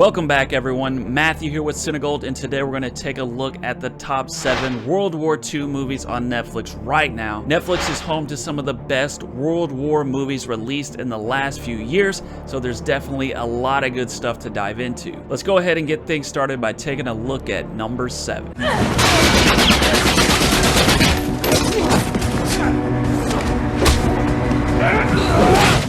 Welcome back, everyone. Matthew here with CineGold, and today we're going to take a look at the top 7 World War II movies on Netflix right now. Netflix is home to some of the best World War movies released in the last few years, so there's definitely a lot of good stuff to dive into. Let's go ahead and get things started by taking a look at number 7.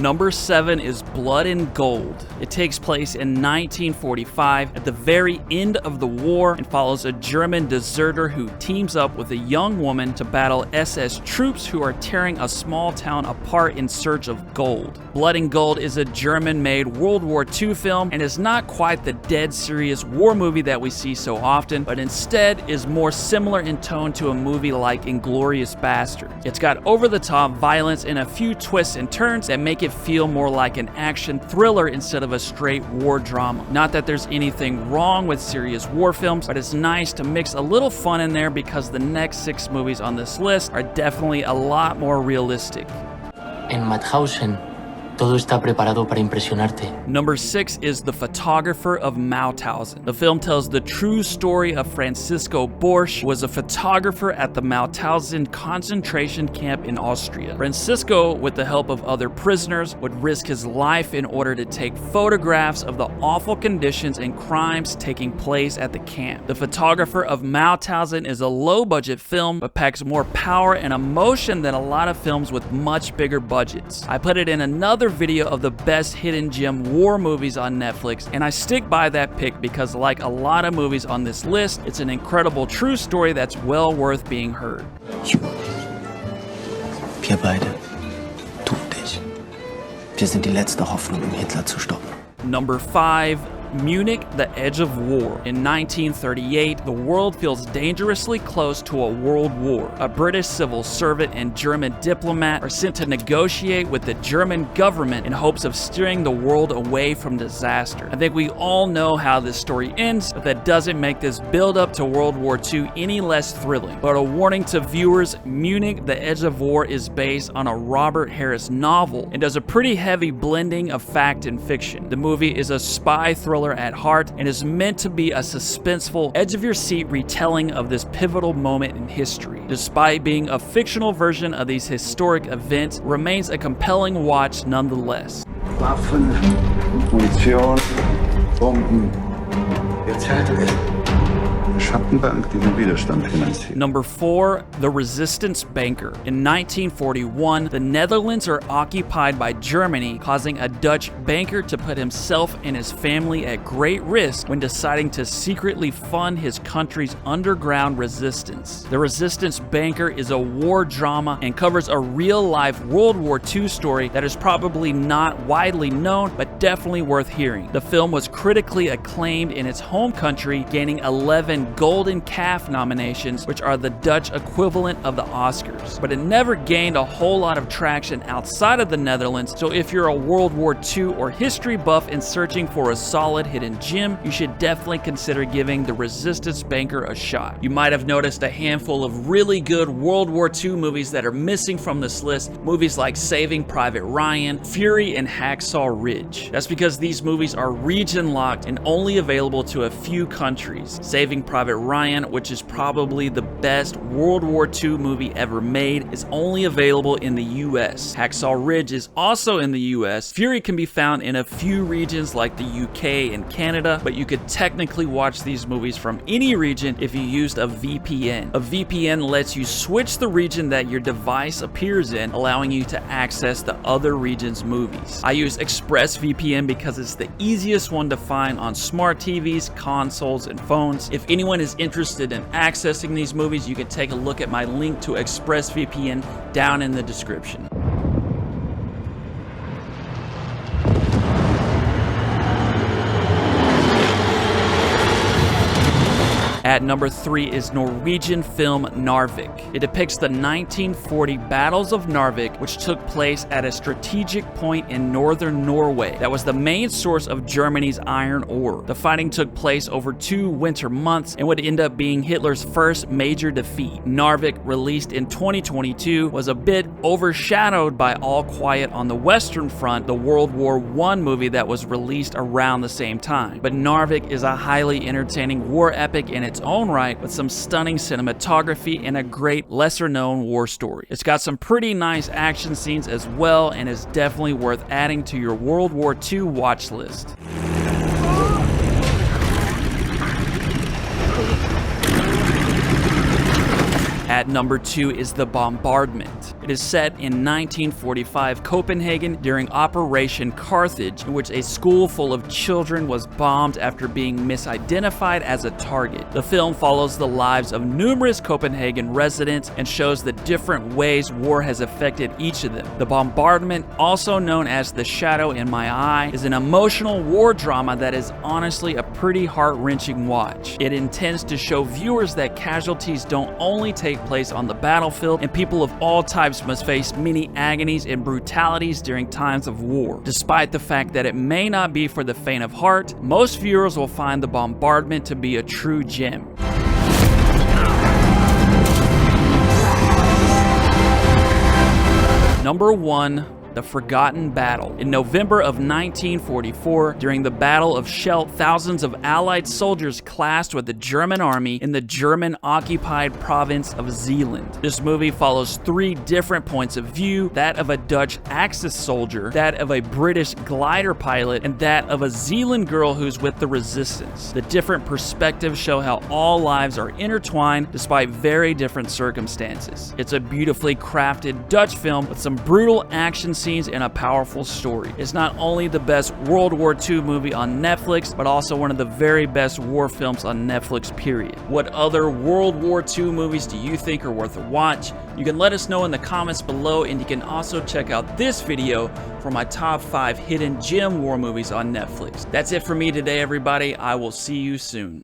Number 7 is Blood and Gold. It takes place in 1945 at the very end of the war and follows a German deserter who teams up with a young woman to battle SS troops who are tearing a small town apart in search of gold. Blood and Gold is a German-made World War II film and is not quite the dead serious war movie that we see so often, but instead is more similar in tone to a movie like Inglourious Basterds. It's got over-the-top violence and a few twists and turns that make it feel more like an action thriller instead of a straight war drama. Not that there's anything wrong with serious war films, but it's nice to mix a little fun in there because the next 6 movies on this list are definitely a lot more realistic. En Mauthausen, todo está preparado para impresionarte. Number 6 is The Photographer of Mauthausen. The film tells the true story of Francisco Borsch, who was a photographer at the Mauthausen concentration camp in Austria. Francisco, with the help of other prisoners, would risk his life in order to take photographs of the awful conditions and crimes taking place at the camp. The Photographer of Mauthausen is a low-budget film, but packs more power and emotion than a lot of films with much bigger budgets. I put it in another video of the best hidden gem war movies on Netflix, and I stick by that pick because, like a lot of movies on this list, it's an incredible true story that's well worth being heard. Wir beide, du und ich. Wir sind die letzte Hoffnung, Hitler zu stoppen. Number 5. Munich, the Edge of War. In 1938, the world feels dangerously close to a world war. A British civil servant and German diplomat are sent to negotiate with the German government in hopes of steering the world away from disaster. I think we all know how this story ends, but that doesn't make this build-up to World War II any less thrilling. But a warning to viewers, Munich, the Edge of War is based on a Robert Harris novel and does a pretty heavy blending of fact and fiction. The movie is a spy thriller at heart and is meant to be a suspenseful, edge-of-your-seat retelling of this pivotal moment in history. Despite being a fictional version of these historic events, it remains a compelling watch nonetheless. Waffen, Munition, Bomben, etc. Schattenbank, die den Widerstand finanziert. Number 4, The Resistance Banker. In 1941, the Netherlands are occupied by Germany, causing a Dutch banker to put himself and his family at great risk when deciding to secretly fund his country's underground resistance. The Resistance Banker is a war drama and covers a real-life World War II story that is probably not widely known, but definitely worth hearing. The film was critically acclaimed in its home country, gaining 11 Golden Calf nominations, which are the Dutch equivalent of the Oscars. But it never gained a whole lot of traction outside of the Netherlands, so if you're a World War II or history buff and searching for a solid hidden gem, you should definitely consider giving The Resistance Banker a shot. You might have noticed a handful of really good World War II movies that are missing from this list, movies like Saving Private Ryan, Fury, and Hacksaw Ridge. That's because these movies are region-locked and only available to a few countries. Saving Private Ryan, which is probably the best World War II movie ever made, is only available in the US. Hacksaw Ridge is also in the US. Fury can be found in a few regions like the UK and Canada, but you could technically watch these movies from any region if you used a VPN. A VPN lets you switch the region that your device appears in, allowing you to access the other region's movies. I use ExpressVPN because it's the easiest one to find on smart TVs, consoles, and phones. If anyone is interested in accessing these movies, you can take a look at my link to ExpressVPN down in the description. At number 3 is Norwegian film Narvik. It depicts the 1940 battles of Narvik, which took place at a strategic point in northern Norway that was the main source of Germany's iron ore. The fighting took place over 2 winter months and would end up being Hitler's first major defeat. Narvik, released in 2022, was a bit overshadowed by All Quiet on the Western Front, the World War I movie that was released around the same time. But Narvik is a highly entertaining war epic in its own right, with some stunning cinematography and a great lesser-known war story. It's got some pretty nice action scenes as well, and is definitely worth adding to your World War II watch list. At number 2 is The Bombardment. It is set in 1945 Copenhagen during Operation Carthage, in which a school full of children was bombed after being misidentified as a target. The film follows the lives of numerous Copenhagen residents and shows the different ways war has affected each of them. The Bombardment, also known as The Shadow in My Eye, is an emotional war drama that is honestly a pretty heart-wrenching watch. It intends to show viewers that casualties don't only take place on the battlefield, and people of all types must face many agonies and brutalities during times of war. Despite the fact that it may not be for the faint of heart, most viewers will find The Bombardment to be a true gem. Number 1. The Forgotten Battle. In November of 1944, during the Battle of Scheldt, thousands of Allied soldiers clashed with the German army in the German-occupied province of Zeeland. This movie follows 3 different points of view: that of a Dutch Axis soldier, that of a British glider pilot, and that of a Zeeland girl who's with the resistance. The different perspectives show how all lives are intertwined despite very different circumstances. It's a beautifully crafted Dutch film with some brutal action scenes and a powerful story. It's not only the best World War II movie on Netflix, but also one of the very best war films on Netflix, period. What other World War II movies do you think are worth a watch? You can let us know in the comments below, and you can also check out this video for my top 5 hidden gem war movies on Netflix. That's it for me today, everybody. I will see you soon.